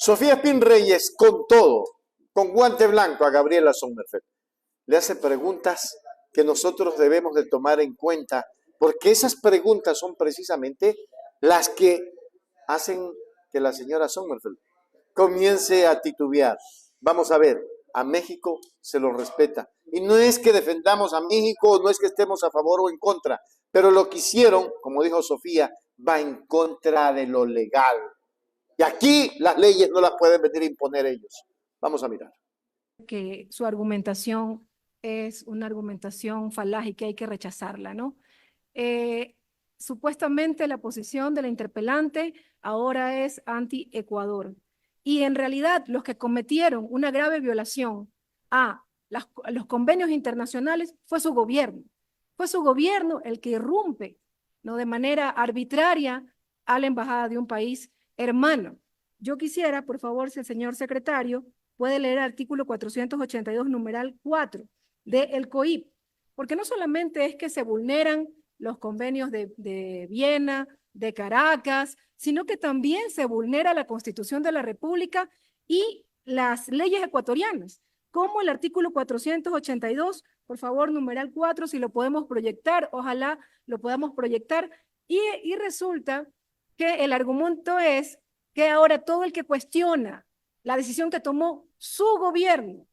Sofía Espín Reyes, con todo, con guante blanco a Gabriela Sommerfeld, le hace preguntas que nosotros debemos de tomar en cuenta, porque esas preguntas son precisamente las que hacen que la señora Sommerfeld comience a titubear. Vamos a ver, a México se lo respeta. Y no es que defendamos a México, no es que estemos a favor o en contra, pero lo que hicieron, como dijo Sofía, va en contra de lo legal. Y aquí las leyes no las pueden venir a imponer ellos. Vamos a mirar. Que su argumentación es una argumentación falaz y que hay que rechazarla, ¿no? Supuestamente la posición de la interpelante ahora es anti-Ecuador. Y en realidad los que cometieron una grave violación a los convenios internacionales fue su gobierno. Fue su gobierno el que irrumpe, ¿no?, de manera arbitraria a la embajada de un país hermano. Yo quisiera, por favor, si el señor secretario puede leer el artículo 482, numeral 4 del COIP, porque no solamente es que se vulneran los convenios de Viena, de Caracas, sino que también se vulnera la Constitución de la República y las leyes ecuatorianas, como el artículo 482, por favor, numeral 4, si lo podemos proyectar, ojalá lo podamos proyectar, y resulta que el argumento es que ahora todo el que cuestiona la decisión que tomó su gobierno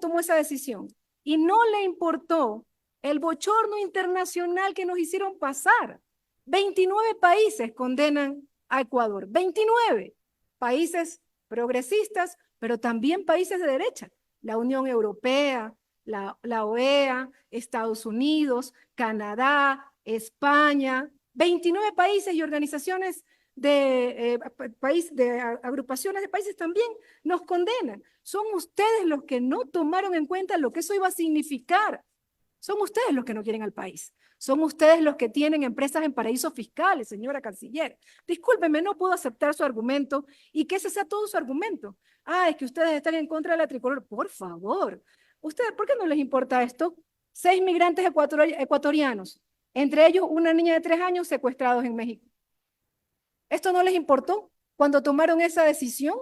tomó esa decisión y no le importó el bochorno internacional que nos hicieron pasar. 29 países condenan a Ecuador, 29 países progresistas, pero también países de derecha, la Unión Europea, la OEA, Estados Unidos, Canadá, España, 29 países y organizaciones de agrupaciones de países también nos condenan. Son ustedes los que no tomaron en cuenta lo que eso iba a significar. Son ustedes los que no quieren al país. Son ustedes los que tienen empresas en paraísos fiscales, señora canciller. Discúlpeme, no puedo aceptar su argumento y que ese sea todo su argumento. Ah, es que ustedes están en contra de la tricolor. Por favor, ¿ustedes por qué no les importa esto? 6 migrantes ecuatorianos, entre ellos una niña de 3 años secuestrados en México. ¿Esto no les importó cuando tomaron esa decisión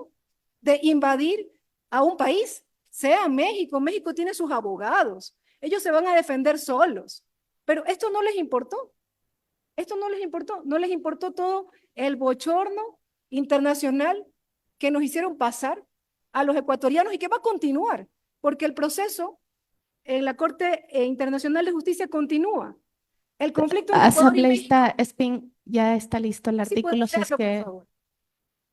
de invadir a un país? Sea México, México tiene sus abogados, ellos se van a defender solos, pero esto no les importó, no les importó todo el bochorno internacional que nos hicieron pasar a los ecuatorianos y que va a continuar, porque el proceso en la Corte Internacional de Justicia continúa. El conflicto entre Ecuador y México. Asambleísta Espín, ya está listo el artículo. Sí, por favor.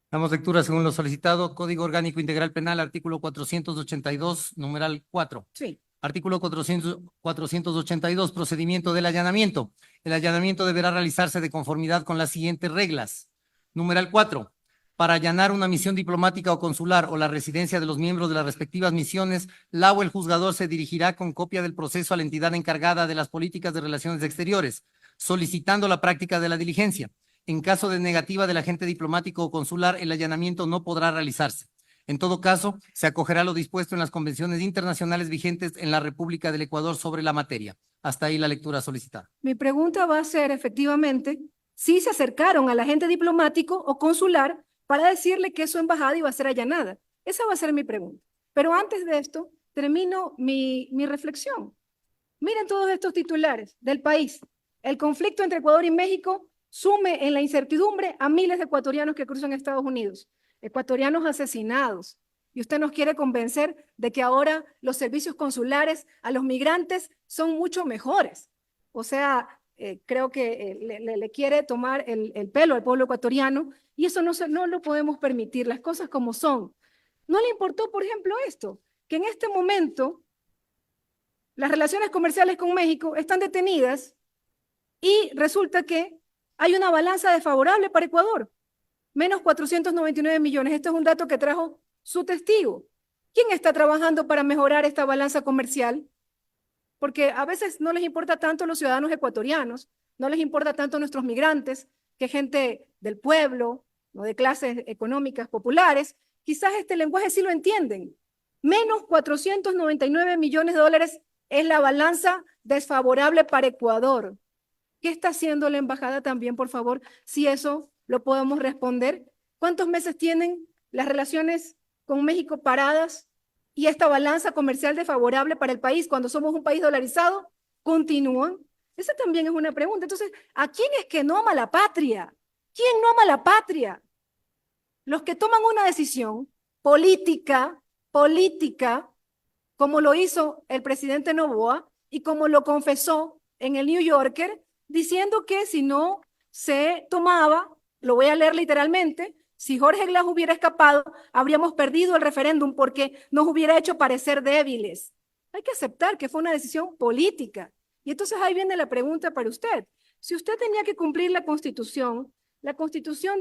Damos lectura según lo solicitado. Código Orgánico Integral Penal, artículo 482, numeral 4. Sí. Artículo 482, procedimiento del allanamiento. El allanamiento deberá realizarse de conformidad con las siguientes reglas. Numeral 4. Para allanar una misión diplomática o consular o la residencia de los miembros de las respectivas misiones, la o el juzgador se dirigirá con copia del proceso a la entidad encargada de las políticas de relaciones exteriores, solicitando la práctica de la diligencia. En caso de negativa del agente diplomático o consular, el allanamiento no podrá realizarse. En todo caso, se acogerá a lo dispuesto en las convenciones internacionales vigentes en la República del Ecuador sobre la materia. Hasta ahí la lectura solicitada. Mi pregunta va a ser, efectivamente, si se acercaron al agente diplomático o consular para decirle que su embajada iba a ser allanada. Esa va a ser mi pregunta. Pero antes de esto, termino mi reflexión. Miren todos estos titulares del país. El conflicto entre Ecuador y México sume en la incertidumbre a miles de ecuatorianos que cruzan Estados Unidos. Ecuatorianos asesinados. Y usted nos quiere convencer de que ahora los servicios consulares a los migrantes son mucho mejores. O sea, creo que le quiere tomar el pelo al pueblo ecuatoriano y eso no lo podemos permitir, las cosas como son. ¿No le importó, por ejemplo, esto? Que en este momento las relaciones comerciales con México están detenidas y resulta que hay una balanza desfavorable para Ecuador, menos 499 millones. Esto es un dato que trajo su testigo. ¿Quién está trabajando para mejorar esta balanza comercial? Porque a veces no les importa tanto a los ciudadanos ecuatorianos, no les importa tanto a nuestros migrantes, que gente del pueblo, no de clases económicas populares, quizás este lenguaje sí lo entienden. Menos 499 millones de dólares es la balanza desfavorable para Ecuador. ¿Qué está haciendo la embajada también, por favor? Si eso lo podemos responder. ¿Cuántos meses tienen las relaciones con México paradas y esta balanza comercial desfavorable para el país cuando somos un país dolarizado continúan? Esa también es una pregunta. Entonces, ¿a quién es que no ama la patria? ¿Quién no ama la patria? Los que toman una decisión política, como lo hizo el presidente Noboa y como lo confesó en el New Yorker, diciendo que si no se tomaba, lo voy a leer literalmente, si Jorge Glass hubiera escapado, habríamos perdido el referéndum porque nos hubiera hecho parecer débiles. Hay que aceptar que fue una decisión política. Y entonces ahí viene la pregunta para usted. Si usted tenía que cumplir la Constitución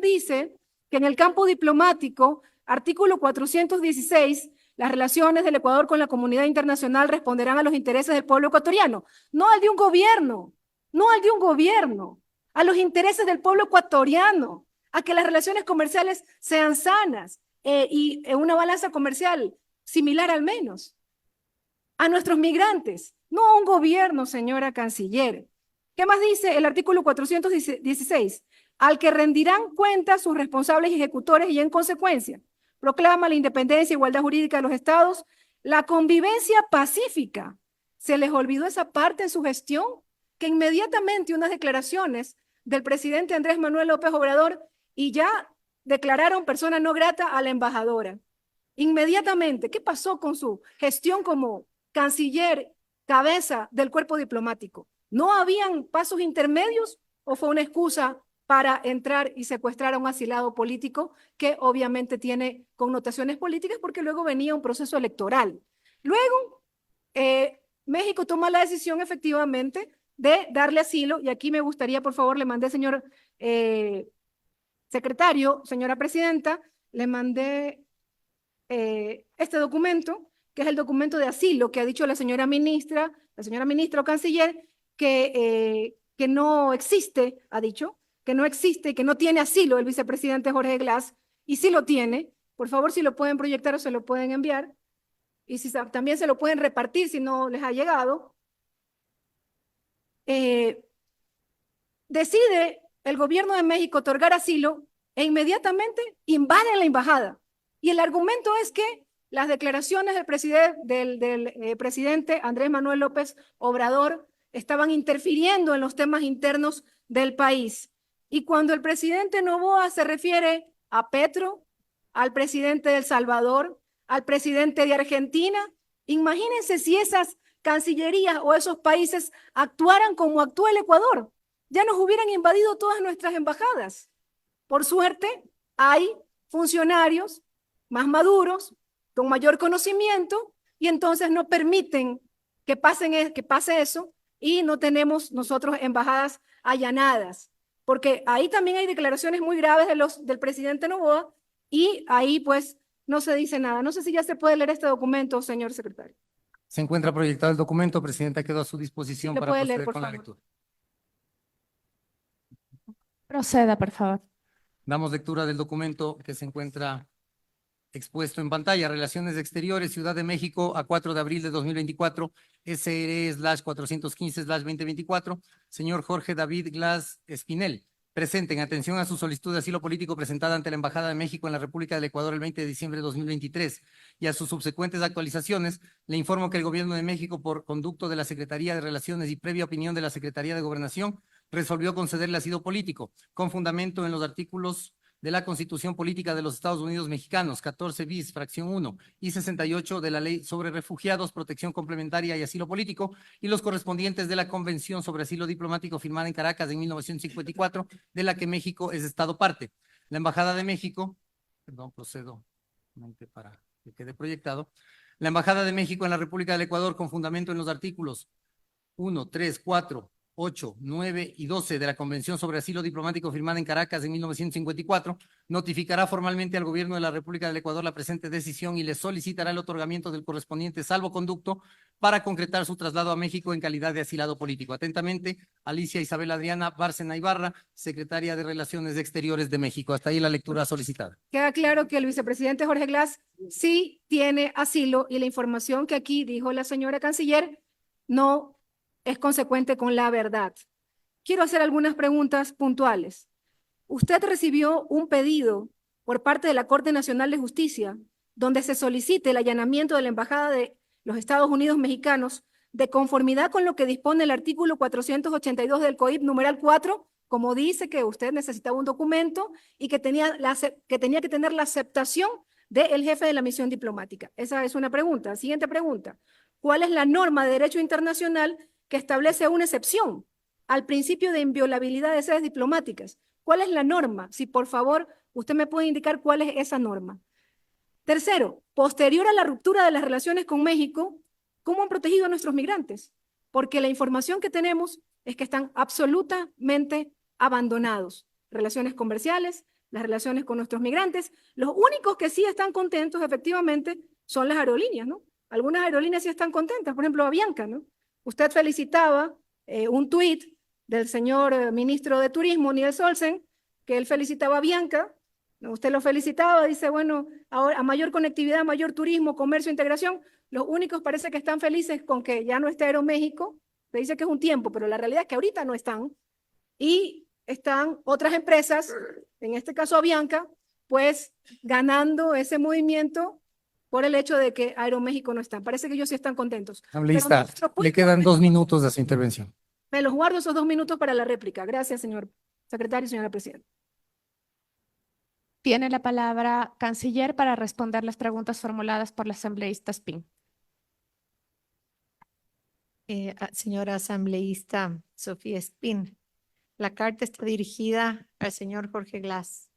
dice que en el campo diplomático, artículo 416, las relaciones del Ecuador con la comunidad internacional responderán a los intereses del pueblo ecuatoriano, no al de un gobierno, a los intereses del pueblo ecuatoriano, a que las relaciones comerciales sean sanas y una balanza comercial similar al menos, a nuestros migrantes, no a un gobierno, señora canciller. ¿Qué más dice el artículo 416? Al que rendirán cuentas sus responsables y ejecutores y en consecuencia proclama la independencia e igualdad jurídica de los estados, la convivencia pacífica. ¿Se les olvidó esa parte en su gestión? Que inmediatamente unas declaraciones del presidente Andrés Manuel López Obrador y ya declararon persona no grata a la embajadora. Inmediatamente, ¿qué pasó con su gestión como canciller, cabeza del cuerpo diplomático? ¿No habían pasos intermedios o fue una excusa para entrar y secuestrar a un asilado político que obviamente tiene connotaciones políticas porque luego venía un proceso electoral? Luego, México toma la decisión efectivamente de darle asilo, y aquí me gustaría, por favor, le mandé, señor secretario, señora presidenta, le mandé este documento, que es el documento de asilo que ha dicho la señora ministra o canciller, que no existe, ha dicho, que no existe, que no tiene asilo el vicepresidente Jorge Glass, y sí lo tiene. Por favor, si lo pueden proyectar o se lo pueden enviar, y si también se lo pueden repartir si no les ha llegado. Decide el gobierno de México otorgar asilo e inmediatamente invaden la embajada. Y el argumento es que las declaraciones del presidente Andrés Manuel López Obrador estaban interfiriendo en los temas internos del país. Y cuando el presidente Noboa se refiere a Petro, al presidente de El Salvador, al presidente de Argentina, imagínense si esas cancillerías o esos países actuaran como actúa el Ecuador. Ya nos hubieran invadido todas nuestras embajadas. Por suerte, hay funcionarios más maduros, con mayor conocimiento, y entonces no permiten que pase eso y no tenemos nosotros embajadas allanadas. Porque ahí también hay declaraciones muy graves del presidente Noboa y ahí pues no se dice nada. No sé si ya se puede leer este documento, señor secretario. Se encuentra proyectado el documento, presidenta, quedo a su disposición Sí, lo para puede proceder leer, por con la favor. lectura. Proceda, por favor. Damos lectura del documento que se encuentra expuesto en pantalla. Relaciones Exteriores, Ciudad de México, a 4 de abril de 2024, SR/415/2024. Señor Jorge David Glass Espinel, presente en atención a su solicitud de asilo político presentada ante la Embajada de México en la República del Ecuador el 20 de diciembre de 2023 y a sus subsecuentes actualizaciones, le informo que el Gobierno de México, por conducto de la Secretaría de Relaciones y previa opinión de la Secretaría de Gobernación, resolvió concederle asilo político con fundamento en los artículos de la Constitución Política de los Estados Unidos Mexicanos, 14 bis, fracción 1, y 68 de la Ley sobre Refugiados, Protección Complementaria y Asilo Político, y los correspondientes de la Convención sobre Asilo Diplomático firmada en Caracas en 1954, de la que México es Estado parte. La Embajada de México, procedo para que quede proyectado. La Embajada de México en la República del Ecuador, con fundamento en los artículos 1, 3, 4, 8, 9 y 12 de la Convención sobre Asilo Diplomático firmada en Caracas en 1954, notificará formalmente al Gobierno de la República del Ecuador la presente decisión y le solicitará el otorgamiento del correspondiente salvoconducto para concretar su traslado a México en calidad de asilado político. Atentamente, Alicia Isabel Adriana Bárcena Ibarra, Secretaria de Relaciones Exteriores de México. Hasta ahí la lectura solicitada. Queda claro que el vicepresidente Jorge Glass sí tiene asilo y la información que aquí dijo la señora canciller no es consecuente con la verdad. Quiero hacer algunas preguntas puntuales. Usted recibió un pedido por parte de la Corte Nacional de Justicia, donde se solicite el allanamiento de la Embajada de los Estados Unidos mexicanos de conformidad con lo que dispone el artículo 482 del COIP numeral 4, como dice que usted necesitaba un documento y que tenía que tener la aceptación del jefe de la misión diplomática. Esa es una pregunta. Siguiente pregunta. ¿Cuál es la norma de derecho internacional que establece una excepción al principio de inviolabilidad de sedes diplomáticas? ¿Cuál es la norma? Si por favor usted me puede indicar cuál es esa norma. Tercero, posterior a la ruptura de las relaciones con México, ¿cómo han protegido a nuestros migrantes? Porque la información que tenemos es que están absolutamente abandonados. Relaciones comerciales, las relaciones con nuestros migrantes. Los únicos que sí están contentos, efectivamente, son las aerolíneas, ¿no? Algunas aerolíneas sí están contentas, por ejemplo, Avianca, ¿no? Usted felicitaba un tuit del señor ministro de Turismo, Niels Olsen, que él felicitaba a Avianca. Usted lo felicitaba, dice, bueno, ahora a mayor conectividad, mayor turismo, comercio, integración, los únicos parece que están felices con que ya no esté Aeroméxico. Se dice que es un tiempo, pero la realidad es que ahorita no están. Y están otras empresas, en este caso Avianca, pues ganando ese movimiento por el hecho de que Aeroméxico no está. Parece que ellos sí están contentos. Asambleísta, le quedan 2 minutos de su intervención. Me los guardo esos 2 minutos para la réplica. Gracias, señor secretario y señora presidenta. Tiene la palabra canciller para responder las preguntas formuladas por la asambleísta Spin. Señora asambleísta Sofía Spin, la carta está dirigida al señor Jorge Glass.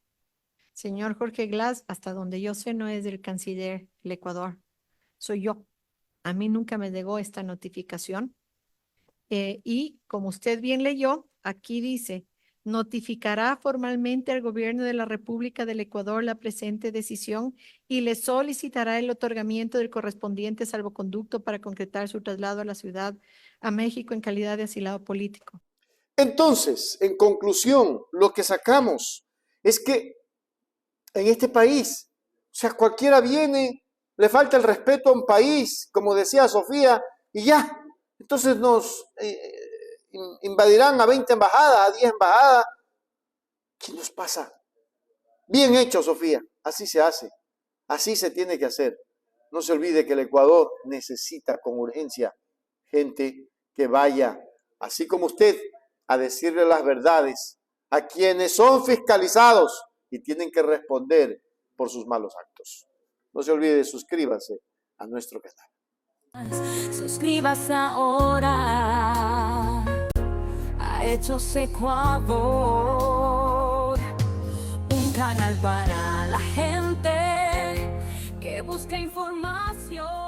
Señor Jorge Glass, hasta donde yo sé, no es del canciller del Ecuador. Soy yo. A mí nunca me llegó esta notificación. Y como usted bien leyó, aquí dice, notificará formalmente al gobierno de la República del Ecuador la presente decisión y le solicitará el otorgamiento del correspondiente salvoconducto para concretar su traslado a la ciudad, a México, en calidad de asilado político. Entonces, en conclusión, lo que sacamos es que en este país, o sea, cualquiera viene, le falta el respeto a un país, como decía Sofía, y ya. Entonces nos invadirán a 20 embajadas, a 10 embajadas. ¿Qué nos pasa? Bien hecho, Sofía. Así se hace. Así se tiene que hacer. No se olvide que el Ecuador necesita con urgencia gente que vaya, así como usted, a decirle las verdades a quienes son fiscalizados y tienen que responder por sus malos actos. No se olvide, suscríbase a nuestro canal. Suscríbase ahora a Hechos Ecuador, un canal para la gente que busca información.